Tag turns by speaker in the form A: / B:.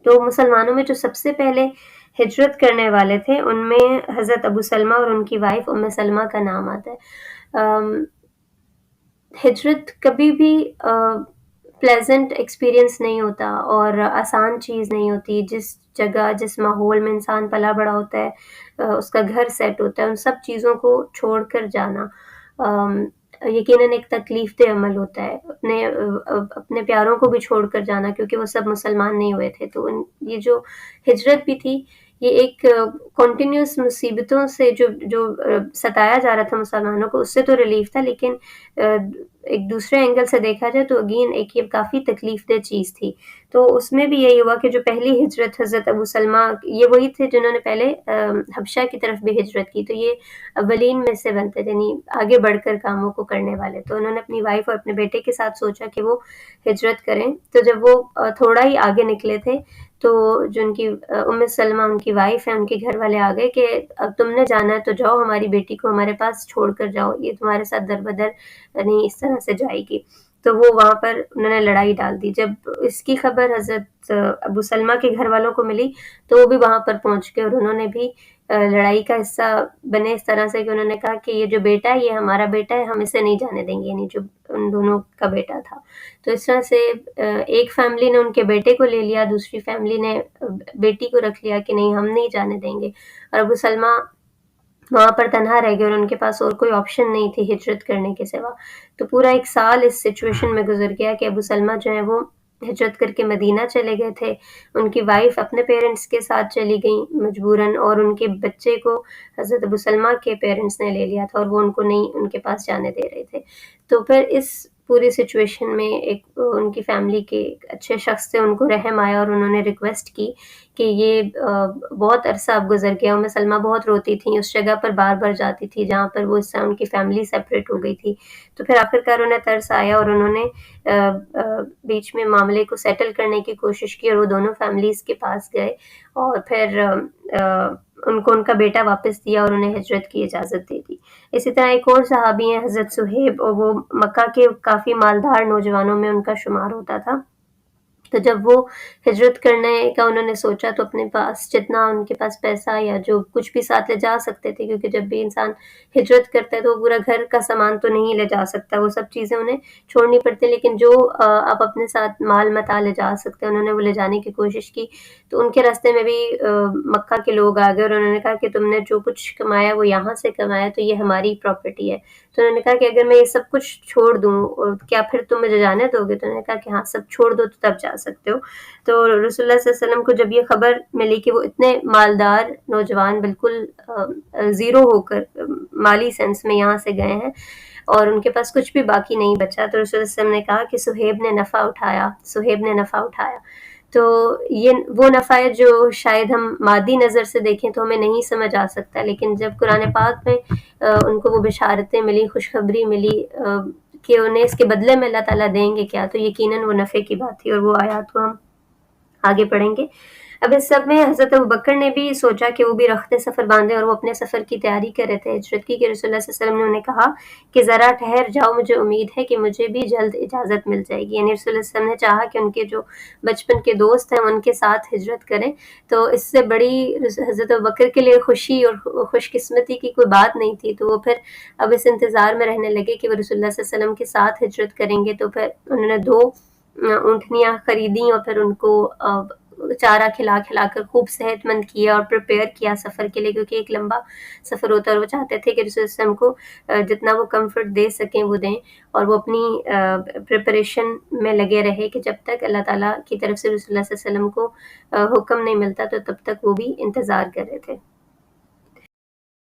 A: تو مسلمانوں میں جو سب سے پہلے ہجرت کرنے والے تھے ان میں حضرت ابو سلمہ اور ان کی وائف ام سلمہ کا نام آتا ہے۔ ہجرت کبھی بھی پلیزنٹ ایکسپیرئنس نہیں ہوتا اور آسان چیز نہیں ہوتی۔ جس جگہ جس ماحول میں انسان پلا بڑا ہوتا ہے، اس کا گھر سیٹ ہوتا ہے، ان سب چیزوں کو چھوڑ کر جانا یقیناً ایک تکلیف دہ عمل ہوتا ہے۔ اپنے پیاروں کو بھی چھوڑ کر جانا، کیونکہ وہ سب مسلمان نہیں ہوئے تھے، تو یہ جو ہجرت بھی تھی یہ ایک کنٹینیوس مصیبتوں سے جو ستایا جا رہا تھا مسلمانوں کو، اس سے تو ریلیف تھا، لیکن ایک دوسرے اینگل سے دیکھا جائے تو اگین ایک یہ کافی تکلیف دہ چیز تھی۔ تو اس میں بھی یہی ہوا کہ جو پہلی ہجرت حضرت ابو سلمہ، یہ وہی تھے جنہوں نے پہلے حبشہ کی طرف بھی ہجرت کی، تو یہ اولین میں سے بنتے، یعنی آگے بڑھ کر کاموں کو کرنے والے۔ تو انہوں نے اپنی وائف اور اپنے بیٹے کے ساتھ سوچا کہ وہ ہجرت کریں۔ تو جب وہ تھوڑا ہی آگے نکلے تھے تو جو ان کی ام سلمہ ان کی وائف ہے، ان کے گھر والے آ گئے کہ اب تم نے جانا ہے تو جاؤ، ہماری بیٹی کو ہمارے پاس چھوڑ کر جاؤ، یہ تمہارے ساتھ در بدر نہیں اس طرح سے جائے گی۔ تو وہ وہاں پر انہوں نے لڑائی ڈال دی۔ جب اس کی خبر حضرت ابو سلمہ کے گھر والوں کو ملی تو وہ بھی وہاں پر پہنچ گئے، اور انہوں نے بھی لڑائی کا حصہ بنے اس طرح سے کہ انہوں نے کہا کہ یہ جو بیٹا ہے یہ ہمارا بیٹا ہے، ہم اسے نہیں جانے دیں گے، یعنی جو ان دونوں کا بیٹا تھا۔ تو اس طرح سے ایک فیملی نے ان کے بیٹے کو لے لیا، دوسری فیملی نے بیٹی کو رکھ لیا کہ نہیں ہم نہیں جانے دیں گے، اور ابو سلمہ وہاں پر تنہا رہ گئے اور ان کے پاس اور کوئی آپشن نہیں تھی ہجرت کرنے کے سوا۔ تو پورا 1 سال اس سچویشن میں گزر گیا کہ ابو سلمہ جو ہے وہ ہجرت کر کے مدینہ چلے گئے تھے، ان کی وائف اپنے پیرنٹس کے ساتھ چلی گئیں مجبوراً، اور ان کے بچے کو حضرت ابو سلمہ کے پیرنٹس نے لے لیا تھا اور وہ ان کو نہیں ان کے پاس جانے دے رہے تھے۔ تو پھر اس پوری سچویشن میں ایک ان کی فیملی کے ایک اچھے شخص سے ان کو رحم آیا اور انہوں نے ریکویسٹ کی کہ یہ بہت عرصہ اب گزر گیا، ام سلمہ بہت روتی تھیں، اس جگہ پر بار بار جاتی تھی جہاں پر وہ اس سے ان کی فیملی سیپریٹ ہو گئی تھی۔ تو پھر آخرکار انہیں ترس آیا اور انہوں نے بیچ میں معاملے کو سیٹل کرنے کی کوشش کی، اور وہ دونوں فیملیز کے پاس گئے اور پھر ان کو ان کا بیٹا واپس دیا اور انہیں ہجرت کی اجازت دے دی۔ اسی طرح ایک اور صحابی ہیں حضرت صہیب، اور وہ مکہ کے کافی مالدار نوجوانوں میں ان کا شمار ہوتا تھا۔ تو جب وہ ہجرت کرنے کا انہوں نے سوچا تو اپنے پاس جتنا ان کے پاس پیسہ یا جو کچھ بھی ساتھ لے جا سکتے تھے، کیونکہ جب بھی انسان ہجرت کرتا ہے تو وہ پورا گھر کا سامان تو نہیں لے جا سکتا، وہ سب چیزیں انہیں چھوڑنی پڑتی، لیکن جو آپ اپنے ساتھ مال متاع لے جا سکتے ہیں انہوں نے وہ لے جانے کی کوشش کی۔ تو ان کے راستے میں بھی مکہ کے لوگ آ گئے اور انہوں نے کہا کہ تم نے جو کچھ کمایا وہ یہاں سے کمایا، تو یہ ہماری پراپرٹی ہے۔ تو انہوں نے کہا کہ اگر میں یہ سب کچھ چھوڑ دوں اور کیا پھر تم مجھے جانے دو گے؟ تو انہوں نے کہا کہ ہاں سب چھوڑ دو تو تب جا سکتے ہو۔ تو رسول اللہ صلی اللہ علیہ وسلم کو جب یہ خبر ملی کہ وہ اتنے مالدار نوجوان بالکل زیرو ہو کر مالی سینس میں یہاں سے گئے ہیں اور ان کے پاس کچھ بھی باقی نہیں بچا، تو رسول اللہ صلی اللہ علیہ وسلم نے کہا کہ صہیب نے نفع اٹھایا، صہیب نے نفع اٹھایا۔ تو یہ وہ نفع ہے جو شاید ہم مادی نظر سے دیکھیں تو ہمیں نہیں سمجھ آ سکتا، لیکن جب قرآن پاک میں ان کو وہ بشارتیں ملی، خوشخبری ملی کہ انہیں اس کے بدلے میں اللہ تعالیٰ دیں گے کیا، تو یقیناً وہ نفع کی بات تھی، اور وہ آیات کو ہم آگے پڑھیں گے۔ اب اس سب میں حضرت ابوبکر نے بھی سوچا کہ وہ بھی رخت سفر باندھے، اور وہ اپنے سفر کی تیاری کر رہے تھے ہجرت کی، کہ رسول اللہ صلی اللہ علیہ وسلم نے انہیں کہا کہ ذرا ٹھہر جاؤ، مجھے امید ہے کہ مجھے بھی جلد اجازت مل جائے گی، یعنی رسول اللہ صلی اللہ علیہ وسلم نے چاہا کہ ان کے جو بچپن کے دوست ہیں ان کے ساتھ ہجرت کریں۔ تو اس سے بڑی حضرت ابوبکر کے لیے خوشی اور خوش قسمتی کی کوئی بات نہیں تھی، تو وہ پھر اب اس انتظار میں رہنے لگے کہ وہ رسول اللہ صلی اللہ علیہ وسلم کے ساتھ ہجرت کریں گے۔ تو پھر انہوں نے 2 اونٹنیاں خریدیں اور پھر ان کو چارہ کھلا کھلا کر خوب صحت مند کیا اور پریپیئر کیا سفر کے لیے، کیونکہ ایک لمبا سفر ہوتا ہے اور وہ چاہتے تھے کہ رسول اللہ علیہ وسلم کو جتنا وہ کمفرٹ دے سکیں وہ دیں، اور وہ اپنی پریپریشن میں لگے رہے کہ جب تک اللہ تعالیٰ کی طرف سے رسول اللہ صلی اللہ علیہ وسلم کو حکم نہیں ملتا تو تب تک وہ بھی انتظار کر رہے تھے۔